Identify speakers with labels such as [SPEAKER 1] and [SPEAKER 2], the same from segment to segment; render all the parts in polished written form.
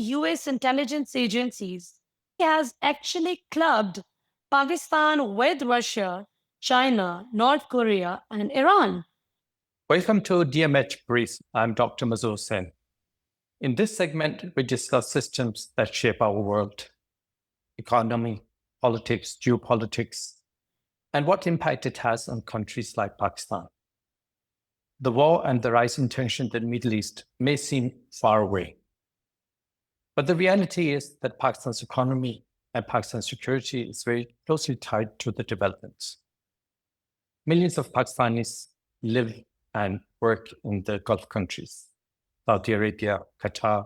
[SPEAKER 1] US intelligence agencies has actually clubbed Pakistan with Russia, China, North Korea, and Iran.
[SPEAKER 2] Welcome to DMH Brief. I'm Dr. Mazur Sen. In this segment, we discuss systems that shape our world, economy, politics, geopolitics, and what impact it has on countries like Pakistan. The war and the rising tension in the Middle East may seem far away, but the reality is that Pakistan's economy and Pakistan's security is very closely tied to the developments. Millions of Pakistanis live and work in the Gulf countries, Saudi Arabia, Qatar,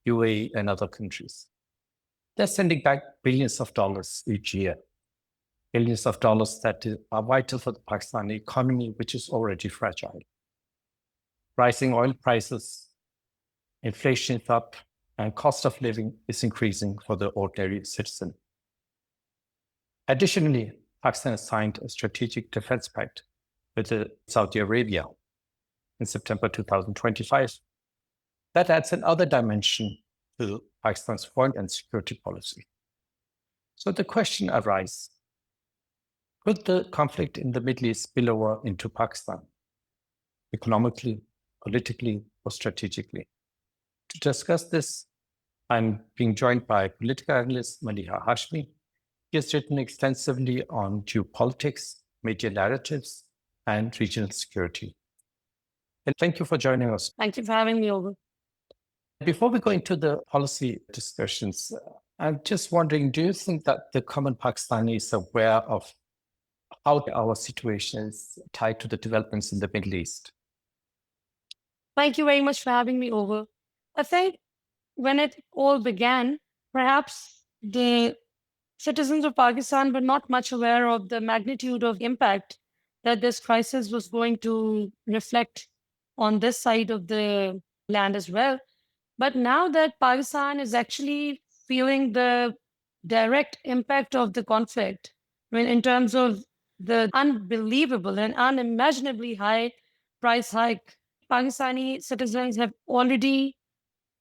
[SPEAKER 2] UAE, and other countries. They're sending back billions of dollars each year, billions of dollars that are vital for the Pakistani economy, which is already fragile. Rising oil prices, inflation is up, and cost of living is increasing for the ordinary citizen. Additionally, Pakistan has signed a strategic defense pact with Saudi Arabia in September 2025. That adds another dimension to Pakistan's foreign and security policy. So the question arises, could the conflict in the Middle East spill over into Pakistan, economically, politically, or strategically? To discuss this, I'm being joined by political analyst Maleeha Hashmey. She has written extensively on geopolitics, media narratives, and regional security. And thank you for joining us.
[SPEAKER 1] Thank you for having me over.
[SPEAKER 2] Before we go into the policy discussions, I'm just wondering, do you think that the common Pakistani is aware of how our situation is tied to the developments in the Middle East?
[SPEAKER 1] Thank you very much for having me over. I think when it all began, perhaps the citizens of Pakistan were not much aware of the magnitude of impact that this crisis was going to reflect on this side of the land as well. But now that Pakistan is actually feeling the direct impact of the conflict, I mean, in terms of the unbelievable and unimaginably high price hike, Pakistani citizens have already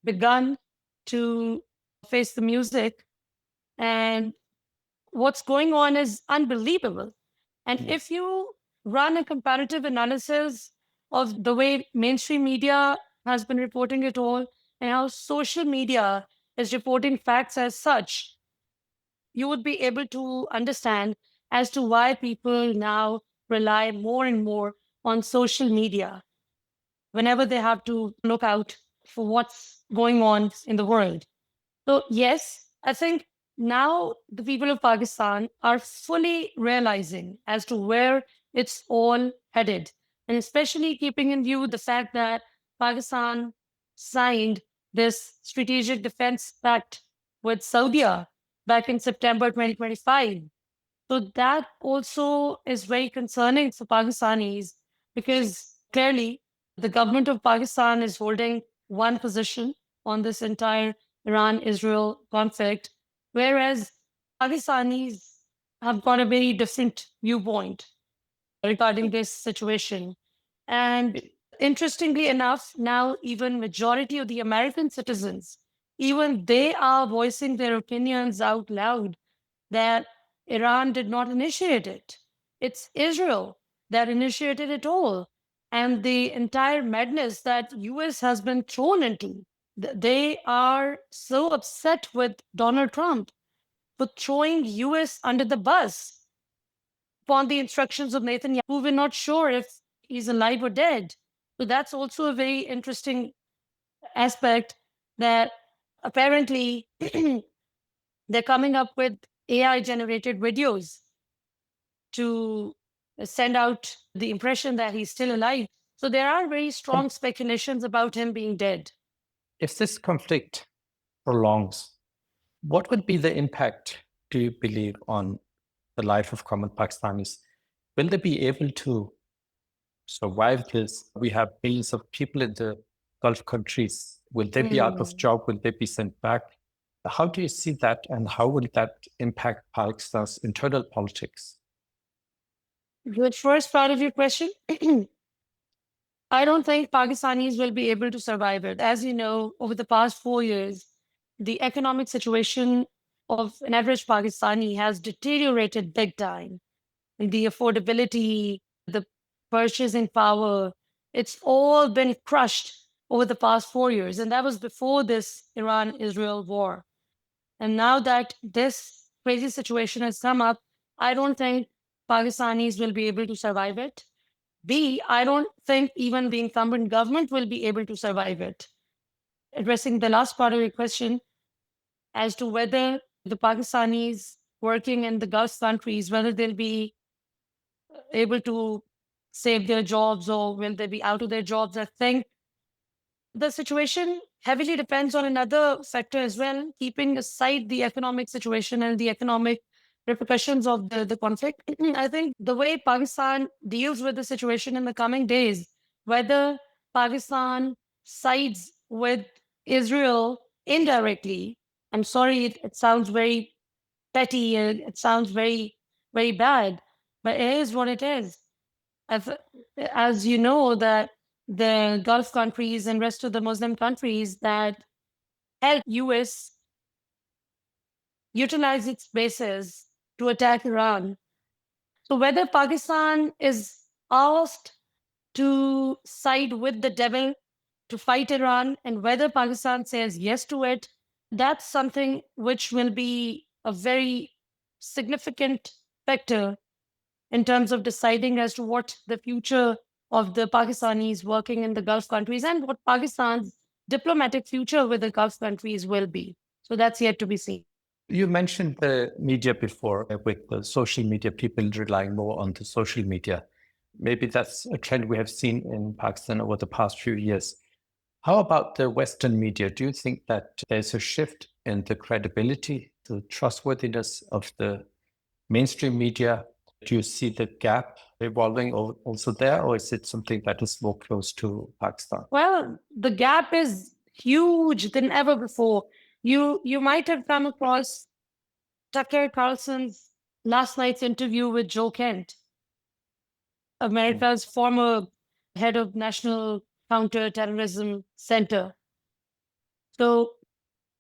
[SPEAKER 1] begun to face the music. And what's going on is unbelievable. And if you run a comparative analysis of the way mainstream media has been reporting it all and how social media is reporting facts as such, you would be able to understand as to why people now rely more and more on social media whenever they have to look out for what's going on in the world. So, yes, I think now the people of Pakistan are fully realizing as to where it's all headed, and especially keeping in view the fact that Pakistan signed this strategic defense pact with Saudi back in September 2025. So that also is very concerning for Pakistanis because clearly the government of Pakistan is holding one position on this entire Iran-Israel conflict, whereas Pakistanis have got a very different viewpoint regarding this situation. And interestingly enough, now even majority of the American citizens, even they are voicing their opinions out loud that Iran did not initiate it. It's Israel that initiated it all. And the entire madness that US has been thrown into. They are so upset with Donald Trump for throwing US under the bus upon the instructions of Netanyahu, who we're not sure if he's alive or dead. So that's also a very interesting aspect that apparently they're coming up with AI generated videos to send out the impression that he's still alive. So there are very strong speculations about him being dead.
[SPEAKER 2] If this conflict prolongs, what would be the impact, do you believe, on the life of common Pakistanis? Will they be able to survive this? We have millions of people in the Gulf countries. Will they be out of job? Will they be sent back? How do you see that, and how will that impact Pakistan's internal politics?
[SPEAKER 1] The first part of your question, I don't think Pakistanis will be able to survive it. As you know, over the past 4 years, the economic situation of an average Pakistani has deteriorated big time. The affordability, the purchasing power, it's all been crushed over the past 4 years. And that was before this Iran-Israel war. And now that this crazy situation has come up, I don't think Pakistanis will be able to survive it. B, I don't think even the incumbent government will be able to survive it. Addressing the last part of your question as to whether the Pakistanis working in the Gulf countries, whether they'll be able to save their jobs or will they be out of their jobs, I think the situation heavily depends on another factor as well, keeping aside the economic situation and the economic repercussions of the conflict. I think the way Pakistan deals with the situation in the coming days, whether Pakistan sides with Israel indirectly, I'm sorry, it sounds very petty, it sounds very, very bad, but it is what it is. As, as you know, that the Gulf countries and rest of the Muslim countries that help US utilize its bases to attack Iran. So whether Pakistan is asked to side with the devil to fight Iran and whether Pakistan says yes to it, that's something which will be a very significant factor in terms of deciding as to what the future of the Pakistanis working in the Gulf countries and what Pakistan's diplomatic future with the Gulf countries will be. So that's yet to be seen.
[SPEAKER 2] You mentioned the media before, with the social media, people relying more on the social media. Maybe that's a trend we have seen in Pakistan over the past few years. How about the Western media? Do you think that there's a shift in the credibility, the trustworthiness of the mainstream media? Do you see the gap evolving also there, or is it something that is more close to Pakistan?
[SPEAKER 1] Well, the gap is huge than ever before. You might have come across Tucker Carlson's last night's interview with Joe Kent, America's former head of National Counterterrorism Center. So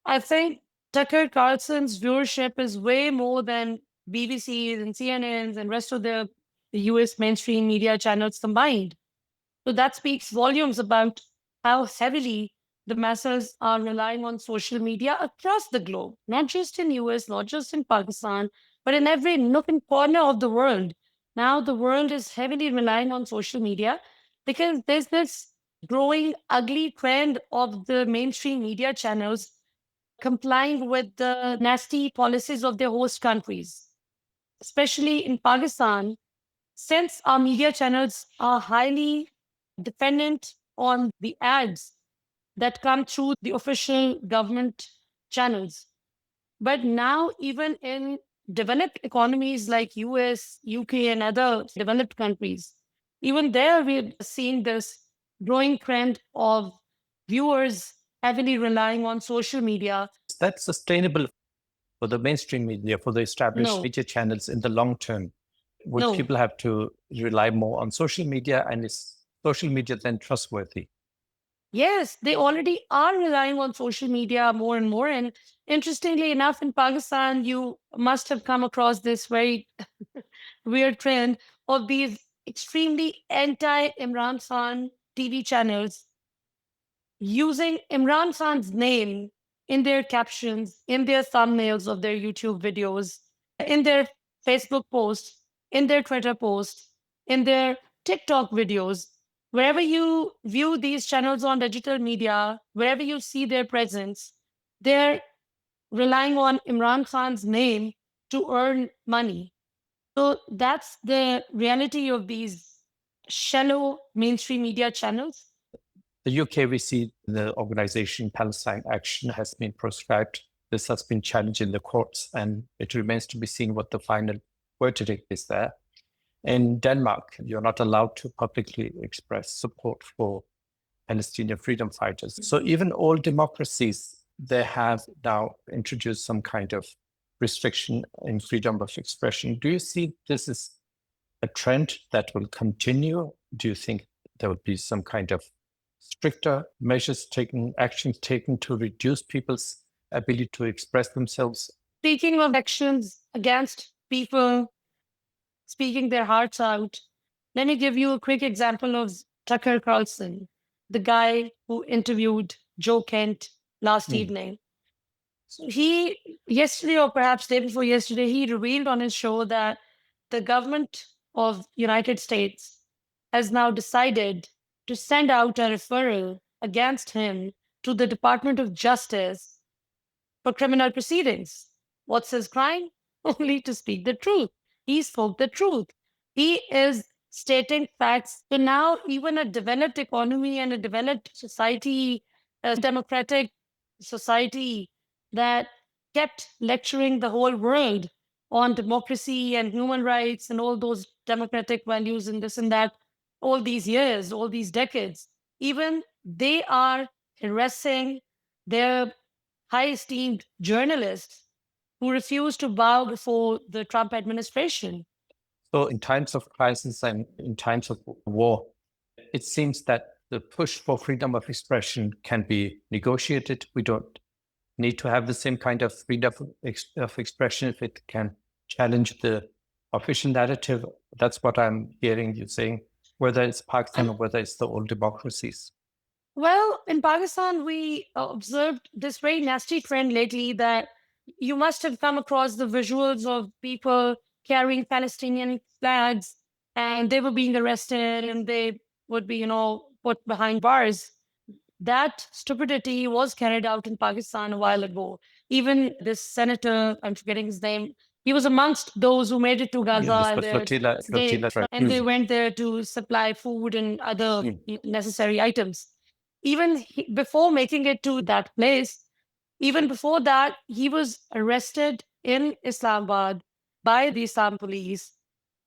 [SPEAKER 1] I think Tucker Carlson's viewership is way more than BBC's and CNN's and rest of the US mainstream media channels combined. So that speaks volumes about how heavily the masses are relying on social media across the globe, not just in US, not just in Pakistan, but in every nook and corner of the world. Now the world is heavily relying on social media because there's this growing ugly trend of the mainstream media channels complying with the nasty policies of their host countries, especially in Pakistan, since our media channels are highly dependent on the ads that come through the official government channels. But now, even in developed economies like US, UK, and other developed countries, even there we're seeing this growing trend of viewers heavily relying on social media.
[SPEAKER 2] Is that sustainable for the mainstream media, for the established
[SPEAKER 1] No,
[SPEAKER 2] media channels in the long term? Would
[SPEAKER 1] no.
[SPEAKER 2] people have to rely more on social media, and is social media then trustworthy?
[SPEAKER 1] Yes, they already are relying on social media more and more. And interestingly enough, in Pakistan, you must have come across this very weird trend of these extremely anti Imran Khan TV channels using Imran Khan's name in their captions, in their thumbnails of their YouTube videos, in their Facebook posts, in their Twitter posts, in their TikTok videos. Wherever you view these channels on digital media, wherever you see their presence, they're relying on Imran Khan's name to earn money. So that's the reality of these shallow mainstream media channels.
[SPEAKER 2] The UK, we see the organization Palestine Action has been proscribed. This has been challenged in the courts, and it remains to be seen what the final verdict is there. In Denmark, you're not allowed to publicly express support for Palestinian freedom fighters. So even all democracies, they have now introduced some kind of restriction in freedom of expression. Do you see this is a trend that will continue? Do you think there will be some kind of stricter measures taken, actions taken to reduce people's ability to express themselves.
[SPEAKER 1] Speaking of actions against people speaking their hearts out, let me give you a quick example of Tucker Carlson, the guy who interviewed Joe Kent last evening. So he, yesterday or perhaps day before yesterday, he revealed on his show that the government of United States has now decided to send out a referral against him to the Department of Justice for criminal proceedings. What's his crime? Only to speak the truth. He spoke the truth. He is stating facts. So now, even a developed economy and a developed society, a democratic society that kept lecturing the whole world on democracy and human rights and all those democratic values and this and that, all these years, all these decades, even they are harassing their high esteemed journalists who refused to bow before the Trump administration.
[SPEAKER 2] So, in times of crisis and in times of war, it seems that the push for freedom of expression can be negotiated. We don't need to have the same kind of freedom of expression if it can challenge the official narrative. That's what I'm hearing you saying, whether it's Pakistan or whether it's the old democracies.
[SPEAKER 1] Well, in Pakistan, we observed this very nasty trend lately that you must have come across the visuals of people carrying Palestinian flags and they were being arrested and they would be, put behind bars. That stupidity was carried out in Pakistan a while ago. Even this senator, I'm forgetting his name, he was amongst those who made it to Gaza. And they went there to supply food and other necessary items. Even before making it to that place, even before that, he was arrested in Islamabad by the Islam police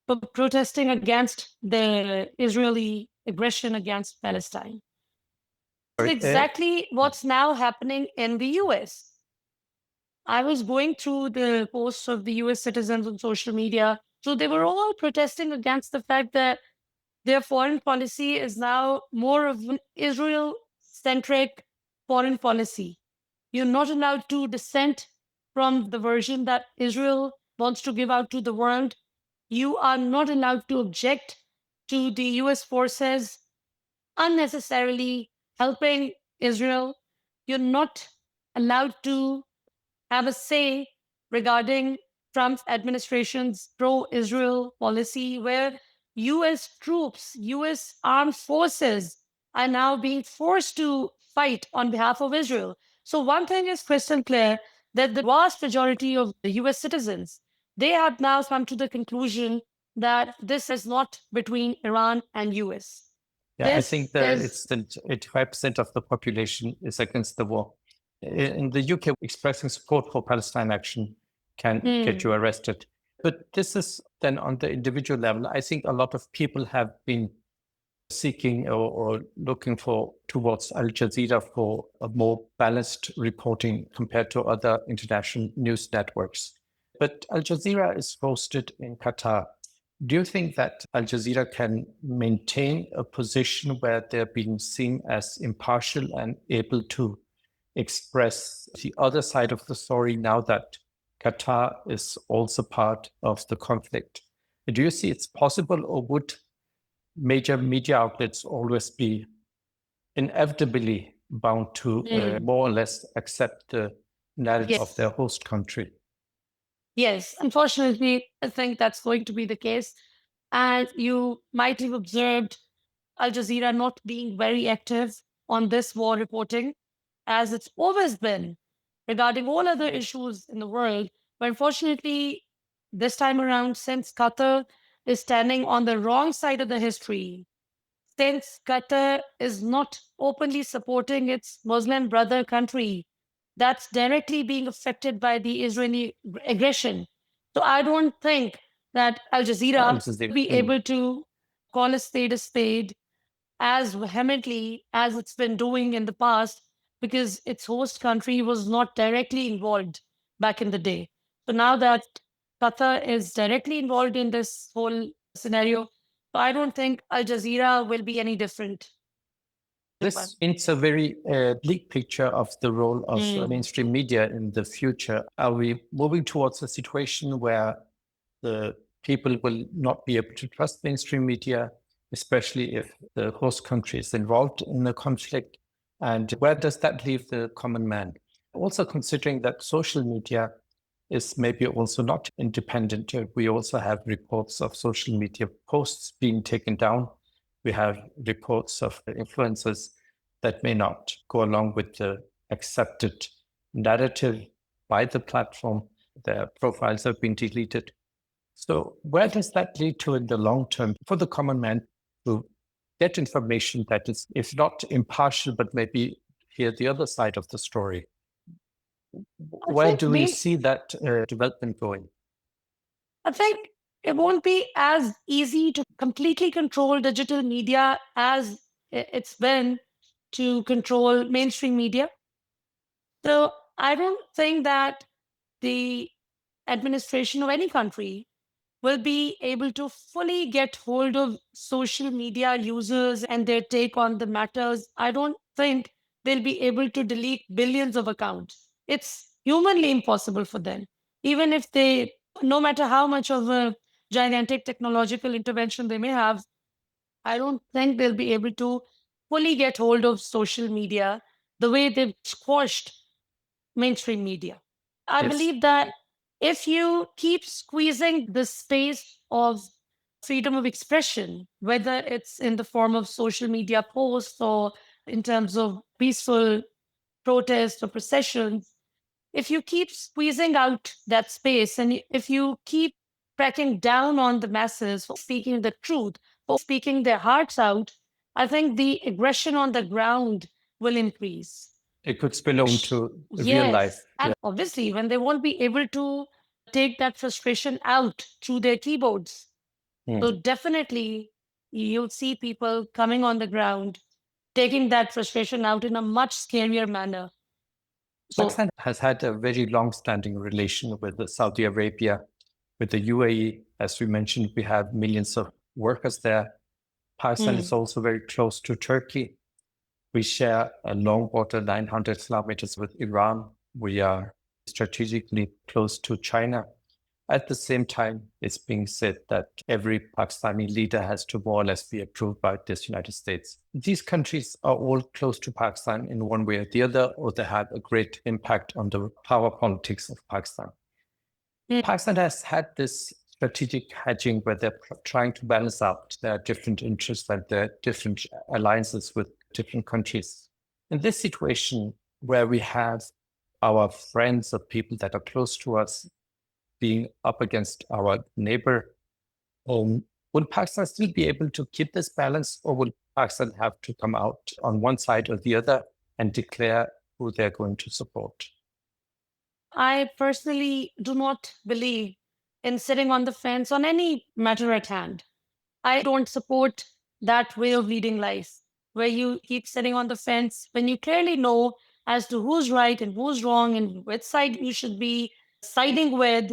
[SPEAKER 1] for protesting against the Israeli aggression against Palestine. It's exactly what's now happening in the US. I was going through the posts of the US citizens on social media. So they were all protesting against the fact that their foreign policy is now more of an Israel centric foreign policy. You're not allowed to dissent from the version that Israel wants to give out to the world. You are not allowed to object to the US forces unnecessarily helping Israel. You're not allowed to have a say regarding Trump's administration's pro-Israel policy, where US troops, US armed forces are now being forced to fight on behalf of Israel. So one thing is crystal clear, that the vast majority of the US citizens, they have now come to the conclusion that this is not between Iran and US.
[SPEAKER 2] Yeah, I think that it's 85% of the population is against the war. In the UK, expressing support for Palestine action can get you arrested. But this is then on the individual level. I think a lot of people have been seeking or looking towards Al Jazeera for a more balanced reporting compared to other international news networks. But Al Jazeera is hosted in Qatar. Do you think that Al Jazeera can maintain a position where they're being seen as impartial and able to express the other side of the story now that Qatar is also part of the conflict? Do you see it's possible, or would major media outlets always be inevitably bound to more or less accept the narrative of their host country?
[SPEAKER 1] Yes, unfortunately, I think that's going to be the case. And you might have observed Al Jazeera not being very active on this war reporting, as it's always been regarding all other issues in the world. But unfortunately, this time around, since Qatar is standing on the wrong side of the history, since Qatar is not openly supporting its Muslim brother country that's directly being affected by the Israeli aggression. So I don't think that Al Jazeera will be able to call a spade as vehemently as it's been doing in the past, because its host country was not directly involved back in the day. So now that Qatar is directly involved in this whole scenario, so I don't think Al Jazeera will be any different.
[SPEAKER 2] This paints a very bleak picture of the role of mainstream media in the future. Are we moving towards a situation where the people will not be able to trust mainstream media, especially if the host country is involved in the conflict? And where does that leave the common man? Also considering that social media is maybe also not independent. We also have reports of social media posts being taken down. We have reports of influencers that may not go along with the accepted narrative by the platform. Their profiles have been deleted. So where does that lead to in the long term for the common man to get information that is, if not impartial, but maybe hear the other side of the story? Where do we see that development going?
[SPEAKER 1] I think it won't be as easy to completely control digital media as it's been to control mainstream media. So I don't think that the administration of any country will be able to fully get hold of social media users and their take on the matters. I don't think they'll be able to delete billions of accounts. It's humanly impossible for them. Even if they, no matter how much of a gigantic technological intervention they may have, I don't think they'll be able to fully get hold of social media the way they've squashed mainstream media. I believe that if you keep squeezing the space of freedom of expression, whether it's in the form of social media posts or in terms of peaceful protests or processions, if you keep squeezing out that space and if you keep cracking down on the masses for speaking the truth, for speaking their hearts out, I think the aggression on the ground will increase.
[SPEAKER 2] It could spill into real life.
[SPEAKER 1] And obviously, when they won't be able to take that frustration out through their keyboards. So definitely, you'll see people coming on the ground, taking that frustration out in a much scarier manner.
[SPEAKER 2] Pakistan has had a very long-standing relation with Saudi Arabia, with the UAE. As we mentioned, we have millions of workers there. Pakistan is also very close to Turkey. We share a long border, 900 kilometers with Iran. We are strategically close to China. At the same time, it's being said that every Pakistani leader has to more or less be approved by the United States. These countries are all close to Pakistan in one way or the other, or they have a great impact on the power politics of Pakistan. Pakistan has had this strategic hedging where they're trying to balance out their different interests and their different alliances with different countries. In this situation where we have our friends or people that are close to us being up against our neighbor, will Pakistan still be able to keep this balance, or will Pakistan have to come out on one side or the other and declare who they're going to support?
[SPEAKER 1] I personally do not believe in sitting on the fence on any matter at hand. I don't support that way of leading life, where you keep sitting on the fence when you clearly know as to who's right and who's wrong and which side you should be siding with,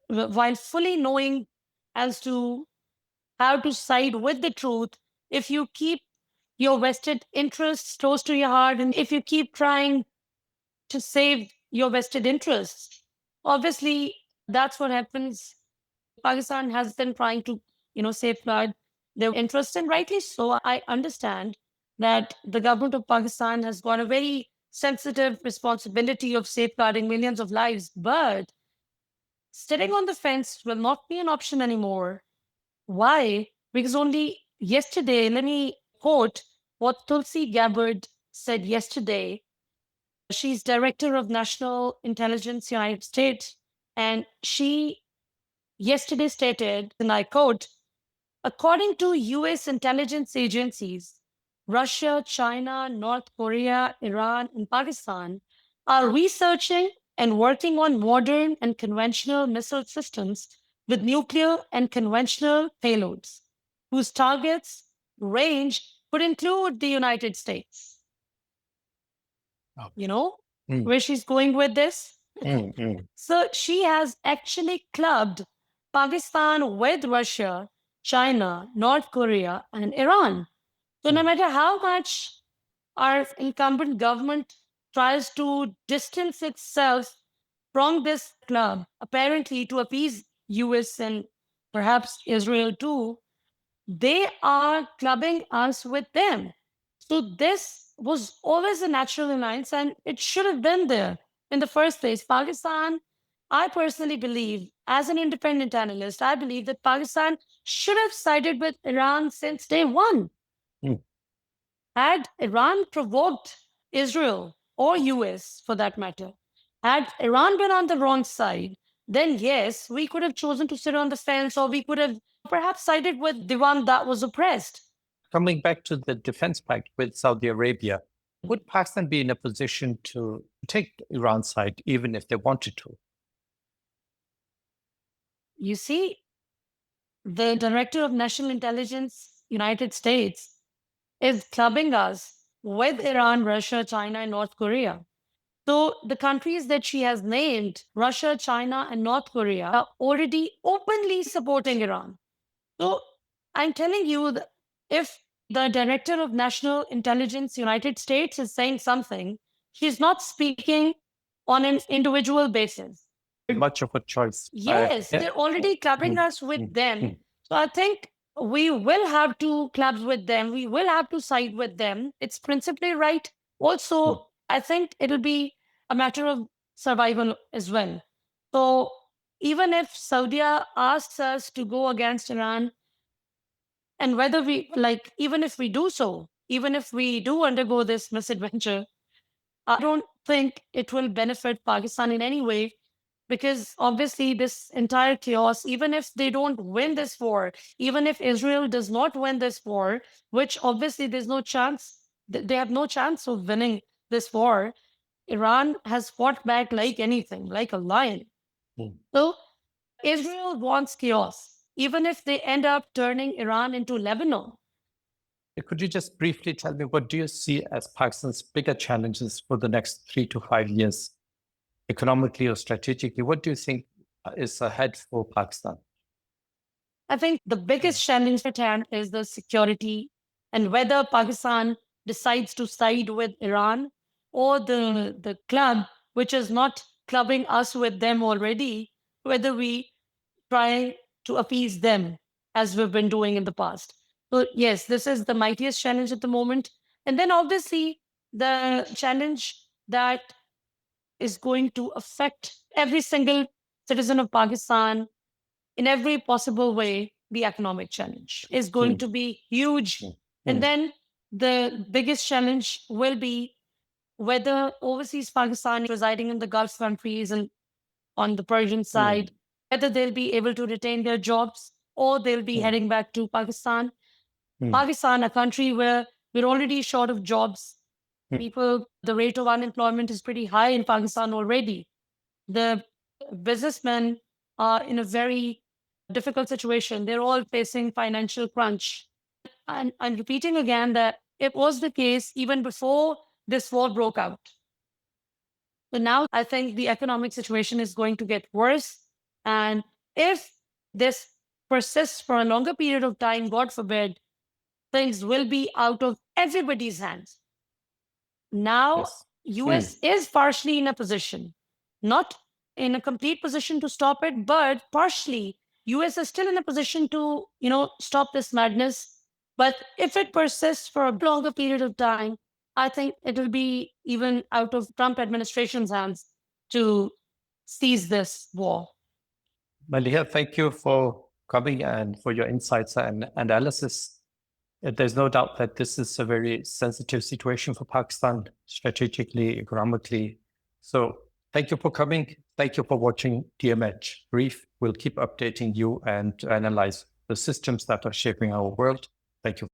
[SPEAKER 1] while fully knowing as to how to side with the truth. If you keep your vested interests close to your heart and if you keep trying to save your vested interests, obviously that's what happens. Pakistan has been trying to, safeguard their interests, and rightly so. I understand that the government of Pakistan has got a very sensitive responsibility of safeguarding millions of lives, but sitting on the fence will not be an option anymore. Why? Because only yesterday, let me quote what Tulsi Gabbard said yesterday. She's Director of National Intelligence, United States, and she yesterday stated, and I quote, according to US intelligence agencies, Russia, China, North Korea, Iran, and Pakistan are researching and working on modern and conventional missile systems with nuclear and conventional payloads, whose targets range could include the United States. You know where she's going with this? So she has actually clubbed Pakistan with Russia, China, North Korea, and Iran. So no matter how much our incumbent government tries to distance itself from this club, apparently to appease US and perhaps Israel too, they are clubbing us with them. So this was always a natural alliance and it should have been there in the first place. Pakistan, I personally believe, as an independent analyst, I believe that Pakistan should have sided with Iran since day one.
[SPEAKER 2] Mm.
[SPEAKER 1] Had Iran provoked Israel or US for that matter, had Iran been on the wrong side, then yes, we could have chosen to sit on the fence or we could have perhaps sided with the one that was oppressed.
[SPEAKER 2] Coming back to the defense pact with Saudi Arabia, would Pakistan be in a position to take Iran's side even if they wanted to?
[SPEAKER 1] You see, the Director of National Intelligence, United States, is clubbing us with Iran, Russia, China, and North Korea. So the countries that she has named, Russia, China, and North Korea, are already openly supporting Iran. So I'm telling you that if the Director of National Intelligence, United States, is saying something, she's not speaking on an individual basis.
[SPEAKER 2] Much of a choice.
[SPEAKER 1] Yes, they're already clubbing us with them. So I think we will have to club with them. We will have to side with them. It's principally right. Also, I think it'll be a matter of survival as well. So even if Saudi asks us to go against Iran, and whether we like, even if we do so, even if we do undergo this misadventure, I don't think it will benefit Pakistan in any way because obviously this entire chaos, even if they don't win this war, even if Israel does not win this war, which obviously there's no chance, they have no chance of winning this war, Iran has fought back like anything, like a lion. So Israel wants chaos, even if they end up turning Iran into Lebanon.
[SPEAKER 2] Could you just briefly tell me what do you see as Pakistan's bigger challenges for the next 3 to 5 years, economically or strategically? What do you think is ahead for Pakistan?
[SPEAKER 1] I think the biggest challenge at hand is the security and whether Pakistan decides to side with Iran or the club, which is not clubbing us with them already, whether we try to appease them as we've been doing in the past. So yes, this is the mightiest challenge at the moment. And then obviously the challenge that is going to affect every single citizen of Pakistan in every possible way, the economic challenge is going to be huge. And then the biggest challenge will be whether overseas Pakistan residing in the Gulf countries and on the Persian side, whether they'll be able to retain their jobs or they'll be heading back to Pakistan. Pakistan, a country where we're already short of jobs. People, the rate of unemployment is pretty high in Pakistan already. The businessmen are in a very difficult situation. They're all facing financial crunch. And I'm repeating again that it was the case even before this war broke out. So now I think the economic situation is going to get worse. And if this persists for a longer period of time, God forbid, things will be out of everybody's hands. Now, US is partially in a position, not in a complete position to stop it, but partially US is still in a position to, stop this madness. But if it persists for a longer period of time, I think it will be even out of Trump administration's hands to seize this war.
[SPEAKER 2] Maleeha, thank you for coming and for your insights and analysis. There's no doubt that this is a very sensitive situation for Pakistan, strategically, economically. So thank you for coming. Thank you for watching DMH Brief. We'll keep updating you and analyze the systems that are shaping our world. Thank you.